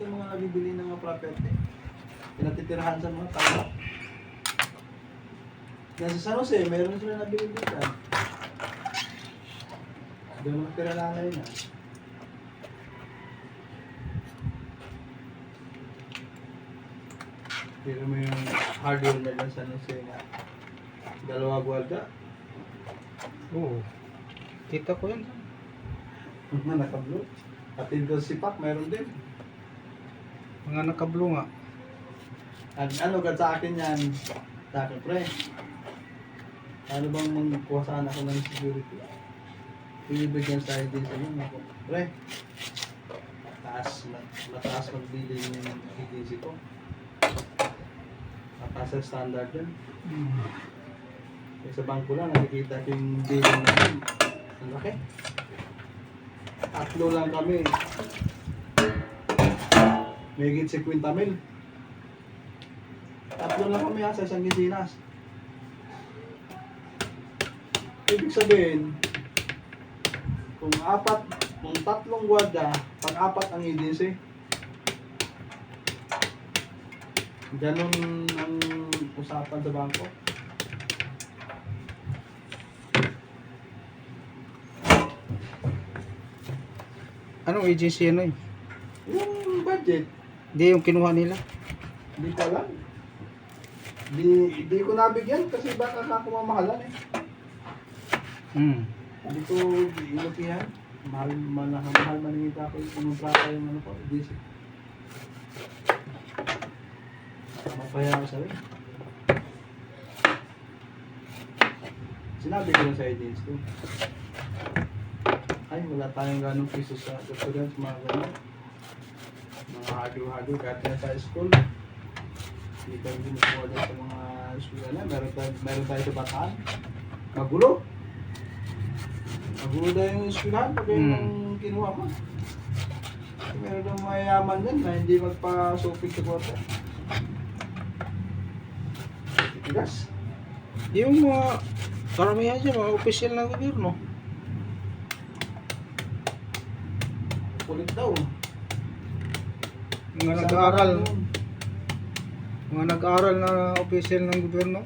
yung mga nabibili ng mga property. Pinatitirahan sa mga tao. Nasa San Jose, meron sila nabili dito. Doon nakatira na ngayon na. Pero may yung hardware na lang sa San Jose na dalawa gwarda. Oo. Kita ko yan. Nakablo. At in Sipak, meron din. Mga nakablo nga. At ano ka sa akin yan? Sa akin, pre. Ano bang magkuha sana ako ng security? Ibibigyan sa din sa inyo. Ako, pre. Mataas magbili ng agency ko. Mataas ang standard yun. Sa bangko lang, nakikita ko yung billing namin. Ang laki. 3 lang kami. May higit 50 mil. 3 lang kami sa isang gisinas. Ibig sabihin, kung 3 gwardiya, pag-4 ang agency. Ganun ang usapan sa bangko. Anong agency ano eh? Yung budget, Hindi yung kinuha nila. hindi ko alam. Hindi ko nabigyan kasi baka ako mamahalan eh. Hindi ko inupihan. Mahal maningita ko yung kontrata yung ano ko. Hindi. Mapaya ako sa'yo. Sinabi ko lang sa agents ko. Ay, wala tayong ganong piso sa students, mga gano'n. Mga hardware, kahit na sa school. Hindi tayo ginukuha sa mga school na. Meron tayo sa Bataan. Magulo. Magulo tayo yung eskwelahan pag yung kinuha mo. Meron ng mayayaman yan na hindi magpa-shopping sa kwarta. Tigas. Yung mga karamihan dyan, mga opisyal ng gobyerno. Kulit daw. Mga nag-aaral. Mga nag-aaral na opisyal ng gobyerno.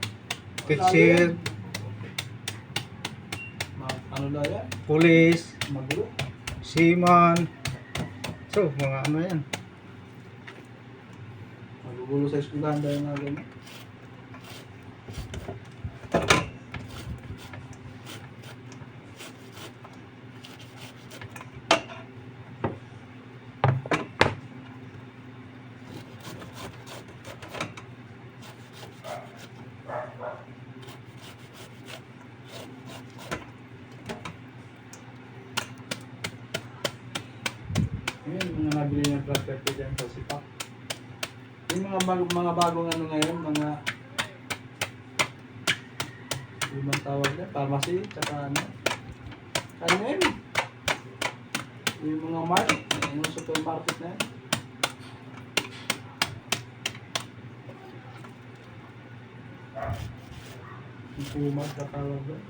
Teacher, Ano daw yan? police, Magulo. seaman. So, mga ano yan. Magugulo sa eskwelahan dahil nga ganyan. Yung mga nabili ng property dyan sa Sipak. Yung mga bagong ano ngayon, mga ibang tawag na, pharmacy, tsaka ano, ano yun? Yung mga mart, yung supermarket na yun. Yung pumat na tawag doon.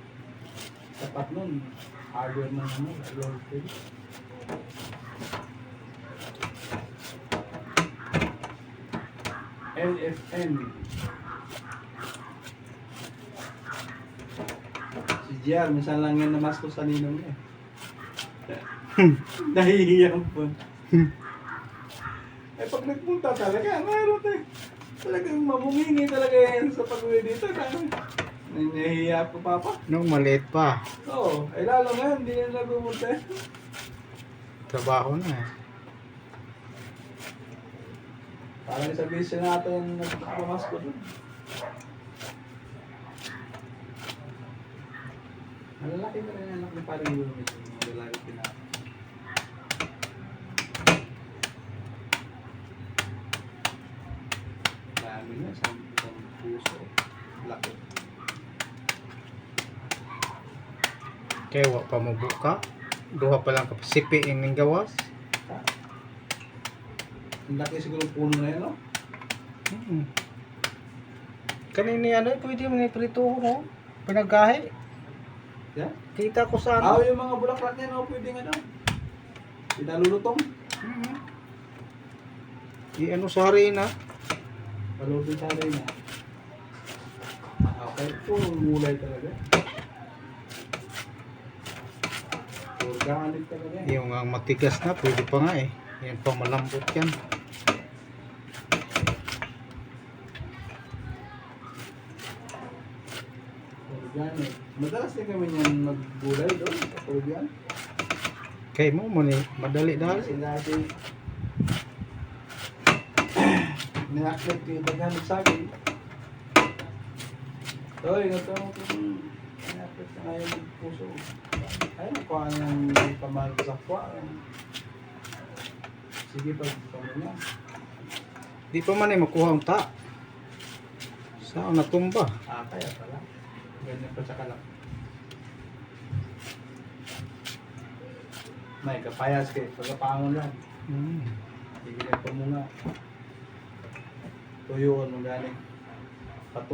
Tapat nun, hardware ng ano, Lord Phil. LFN. Si Gian, minsan lang yan namas ko sa ninong niya. Nahihiyang po. Eh pag nagpunta talaga, mayroon tayo. Talagang mamumingi talaga yan sa pag-uwi dito. Nahihiya ko papa. Nung maliit pa. Oo, eh lalo ngayon, hindi yan nagumunta. Trabaho na eh. Parang sa bisyo natin nagpamas ko dun. Malalaki na rin anak ni parang yung malalaki pinaka. Dami na, isang puso. Laki. Kaya wa pa mabuka. Duha pa lang kapasipi ng gawas. Ang laki siguro puno na yan, no? Kanini ano, pwede mo iprito ko. Pinagahi. Yan? Kita ko sa Ah, ano. yung mga bulaklak niya, no? Pwede nga daw. Pinalulutong. I-ano sa harina. Palubin sa rin na. Okay, puro gulay talaga. Organic talaga. Yung matigas na, pwede pa nga eh. Yan pa malambot yan. Organic. Madalas din kami yan maggulay doon sa Peruvian. Kay mo madali-dali. Kasi dati ni-upload ko yung daghanap sa akin. So, yun ito kung ni-upload na ngayon ng puso. Ayun, kuha ng pamahal ko sa kuha. Sige, pag niya. Di pa man eh makuha ang ta. Saan natumba? Kaya pala. Ganyan pa sa kalak. May kapayas kayo, pagkapangon lang. Hmm. Bigyan ko muna. Tuyuan mo galing.